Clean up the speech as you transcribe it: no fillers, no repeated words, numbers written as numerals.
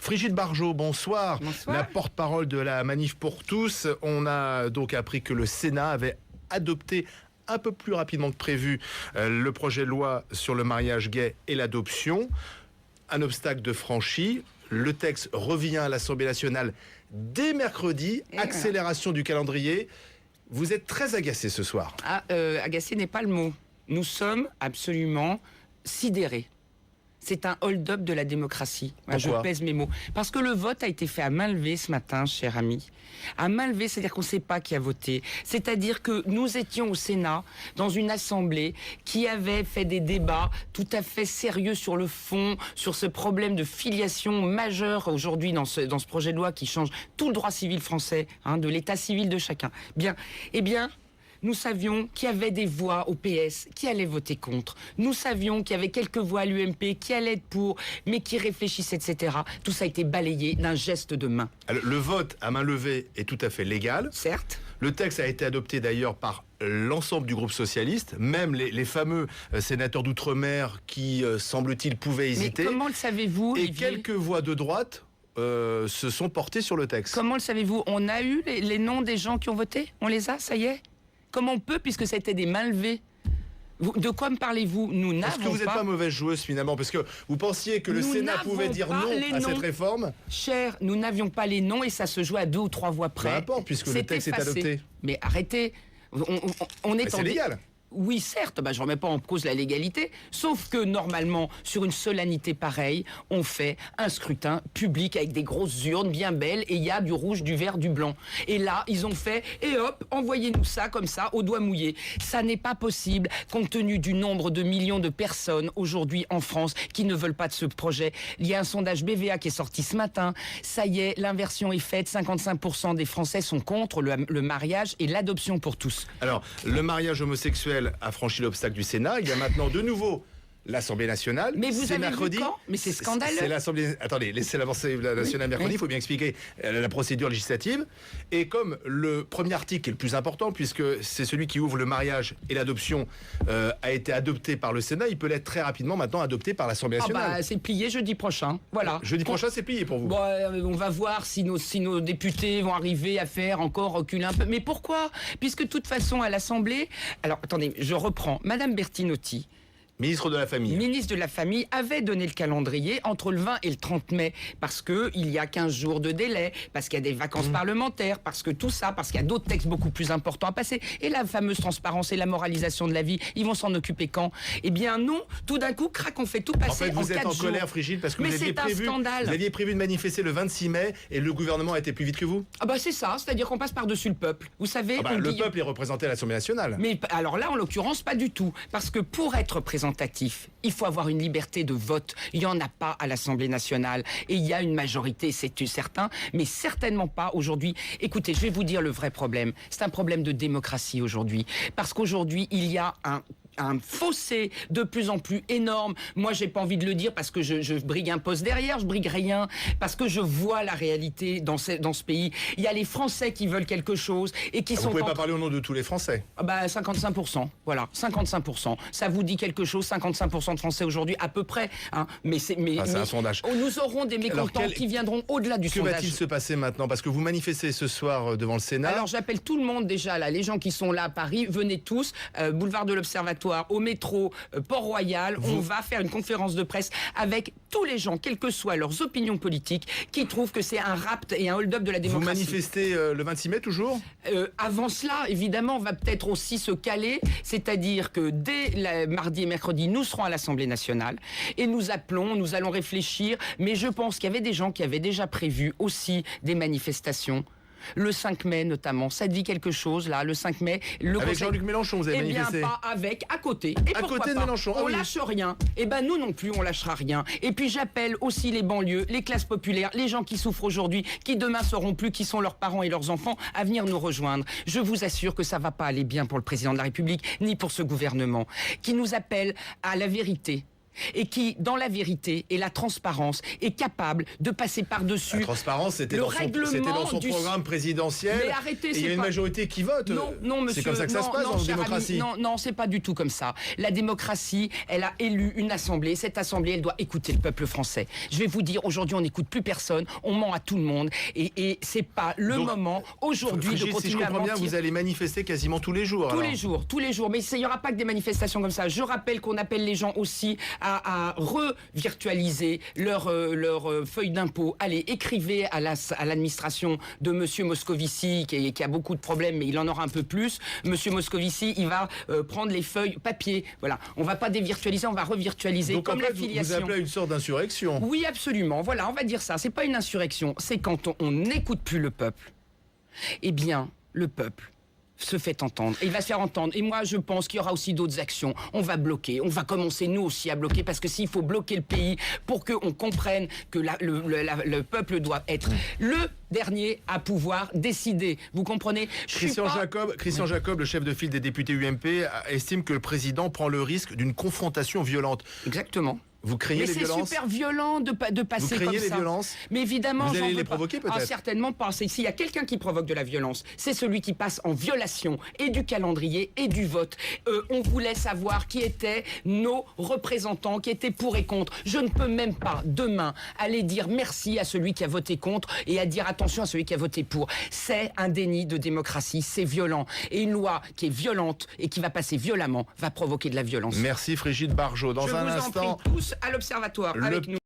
Frigide Barjot, bonsoir. Bonsoir. La porte-parole de la Manif pour tous. On a donc appris que le Sénat avait adopté un peu plus rapidement que prévu le projet de loi sur le mariage gay et l'adoption. Un obstacle de franchi. Le texte revient à l'Assemblée nationale dès mercredi. Accélération du calendrier. Vous êtes très agacé ce soir. Agacé n'est pas le mot. Nous sommes absolument sidérés. C'est un hold-up de la démocratie. Je pèse mes mots. Parce que le vote a été fait à main levée ce matin, cher ami. À main levée, c'est-à-dire qu'on ne sait pas qui a voté. C'est-à-dire que nous étions au Sénat, dans une assemblée qui avait fait des débats tout à fait sérieux sur le fond, sur ce problème de filiation majeur aujourd'hui dans ce projet de loi qui change tout le droit civil français, de l'état civil de chacun. Nous savions qu'il y avait des voix au PS qui allaient voter contre. Nous savions qu'il y avait quelques voix à l'UMP qui allaient être pour, mais qui réfléchissaient, etc. Tout ça a été balayé d'un geste de main. Alors, le vote à main levée est tout à fait légal. Certes. Le texte a été adopté d'ailleurs par l'ensemble du groupe socialiste, même les fameux sénateurs d'outre-mer qui, semble-t-il, pouvaient hésiter. Mais comment le savez-vous, Olivier ? Et quelques voix de droite se sont portées sur le texte. Comment le savez-vous ? On a eu les noms des gens qui ont voté ? On les a, ça y est ? Comment on peut, puisque ça a été des mains levées ? De quoi me parlez-vous ? Nous n'avons pas... Est-ce que vous n'êtes pas mauvaise joueuse finalement ? Parce que vous pensiez que le Sénat pouvait dire non à cette réforme ? Cher, nous n'avions pas les noms et ça se jouait à 2 ou 3 voix près. Peu importe, puisque le texte est adopté. Mais arrêtez, on est c'est légal. Oui, certes, je ne remets pas en cause la légalité, sauf que normalement, sur une solennité pareille, on fait un scrutin public avec des grosses urnes bien belles et il y a du rouge, du vert, du blanc. Et là, ils ont fait, et hop, envoyez-nous ça comme ça, au doigt mouillé. Ça n'est pas possible, compte tenu du nombre de millions de personnes aujourd'hui en France qui ne veulent pas de ce projet. Il y a un sondage BVA qui est sorti ce matin. Ça y est, l'inversion est faite. 55% des Français sont contre le mariage et l'adoption pour tous. Alors, le mariage homosexuel a franchi l'obstacle du Sénat. Il y a maintenant de nouveau l'Assemblée nationale. Mais vous avez mercredi. Vu quand ? Mais c'est scandaleux. C'est l'Assemblée. Attendez, laissez l'Assemblée nationale mercredi. Il faut bien expliquer la procédure législative. Et comme le premier article est le plus important, puisque c'est celui qui ouvre le mariage et l'adoption, a été adopté par le Sénat, il peut l'être très rapidement maintenant adopté par l'Assemblée nationale. C'est plié jeudi prochain. Voilà. Jeudi prochain, c'est plié pour vous. On va voir si nos députés vont arriver à faire encore reculer un peu. Mais pourquoi ? Puisque de toute façon, à l'Assemblée... Alors, attendez, je reprends. Madame Bertinotti, ministre de la Famille. Ministre de la Famille avait donné le calendrier entre le 20 et le 30 mai parce qu'il y a 15 jours de délai, parce qu'il y a des vacances parlementaires, parce que tout ça, parce qu'il y a d'autres textes beaucoup plus importants à passer. Et la fameuse transparence et la moralisation de la vie, ils vont s'en occuper quand ? Eh bien non, tout d'un coup, crac, on fait tout passer en 4 jours. En fait, vous êtes en colère, Frigide, parce que vous aviez prévu de manifester le 26 mai et le gouvernement a été plus vite que vous ? C'est ça, c'est-à-dire qu'on passe par-dessus le peuple. Vous savez... le peuple est représenté à l'Assemblée nationale. Mais alors là, en l'occurrence, pas du tout. Parce que pour être représentatif, il faut avoir une liberté de vote. Il n'y en a pas à l'Assemblée nationale. Et il y a une majorité, c'est certain, mais certainement pas aujourd'hui. Écoutez, je vais vous dire le vrai problème. C'est un problème de démocratie aujourd'hui. Parce qu'aujourd'hui, il y a un fossé de plus en plus énorme. Moi, j'ai pas envie de le dire parce que je brigue un poste derrière, je brigue rien, parce que je vois la réalité dans ce pays. Il y a les Français qui veulent quelque chose et qui sont... Vous pouvez pas parler au nom de tous les Français. 55%, voilà, 55%. Ça vous dit quelque chose, 55% de Français aujourd'hui, à peu près. C'est un sondage. Nous aurons des mécontents qui viendront au-delà du sondage. Que va-t-il se passer maintenant ? Parce que vous manifestez ce soir devant le Sénat. Alors, j'appelle tout le monde déjà, là, les gens qui sont là à Paris, venez tous, boulevard de l'Observatoire, au métro Port-Royal, on va faire une conférence de presse avec tous les gens, quelles que soient leurs opinions politiques, qui trouvent que c'est un rapt et un hold-up de la démocratie. Vous manifestez le 26 mai toujours ? Avant cela, évidemment, on va peut-être aussi se caler, c'est-à-dire que dès mardi et mercredi, nous serons à l'Assemblée nationale et nous allons réfléchir, mais je pense qu'il y avait des gens qui avaient déjà prévu aussi des manifestations. Le 5 mai notamment, ça te dit quelque chose là, le 5 mai. Avec Jean-Luc Mélenchon, vous avez manifesté ? Eh bien pas avec, à côté. Et à côté de Mélenchon. On lâche rien. Eh ben nous non plus, on lâchera rien. Et puis j'appelle aussi les banlieues, les classes populaires, les gens qui souffrent aujourd'hui, qui demain sauront plus qui sont leurs parents et leurs enfants, à venir nous rejoindre. Je vous assure que ça va pas aller bien pour le président de la République, ni pour ce gouvernement, qui nous appelle à la vérité. et qui, dans la vérité et la transparence, est capable de passer par-dessus. La transparence, c'était dans son programme présidentiel. Mais arrêtez, et il y a une majorité qui vote. Non, monsieur. C'est comme ça que ça se passe en démocratie. Non, c'est pas du tout comme ça. La démocratie, elle a élu une assemblée. Cette assemblée, elle doit écouter le peuple français. Je vais vous dire, aujourd'hui, on n'écoute plus personne. On ment à tout le monde. Et c'est pas le moment aujourd'hui de continuer si je comprends bien, vous allez manifester quasiment tous les jours. Tous les jours. Mais il n'y aura pas que des manifestations comme ça. Je rappelle qu'on appelle les gens aussi à revirtualiser leur feuille d'impôt. Allez, écrivez à l'administration de Monsieur Moscovici, qui a beaucoup de problèmes, mais il en aura un peu plus. Monsieur Moscovici, il va prendre les feuilles papier. Voilà, on va pas dévirtualiser, on va revirtualiser. Donc, comme la filiation. Vous appelez à une sorte d'insurrection. Oui, absolument. Voilà, on va dire ça. C'est pas une insurrection, c'est quand on n'écoute plus le peuple. Eh bien, le peuple se fait entendre. Et il va se faire entendre. Et moi, je pense qu'il y aura aussi d'autres actions. On va bloquer. On va commencer, nous aussi, à bloquer. Parce que s'il faut bloquer le pays pour qu'on comprenne que le peuple doit être le dernier à pouvoir décider. Vous comprenez? Christian Jacob, le chef de file des députés UMP, estime que le président prend le risque d'une confrontation violente. Exactement. Vous craignez les violences? Mais c'est super violent de passer comme ça. Vous craignez les violences? Mais évidemment, vous allez les provoquer peut-être? Certainement pas. S'il y a quelqu'un qui provoque de la violence, c'est celui qui passe en violation et du calendrier et du vote. On voulait savoir qui étaient nos représentants, qui étaient pour et contre. Je ne peux même pas, demain, aller dire merci à celui qui a voté contre et à dire attention à celui qui a voté pour. C'est un déni de démocratie, c'est violent. Et une loi qui est violente et qui va passer violemment va provoquer de la violence. Merci Frigide Barjot. Dans un instant... tous à l'Observatoire avec nous.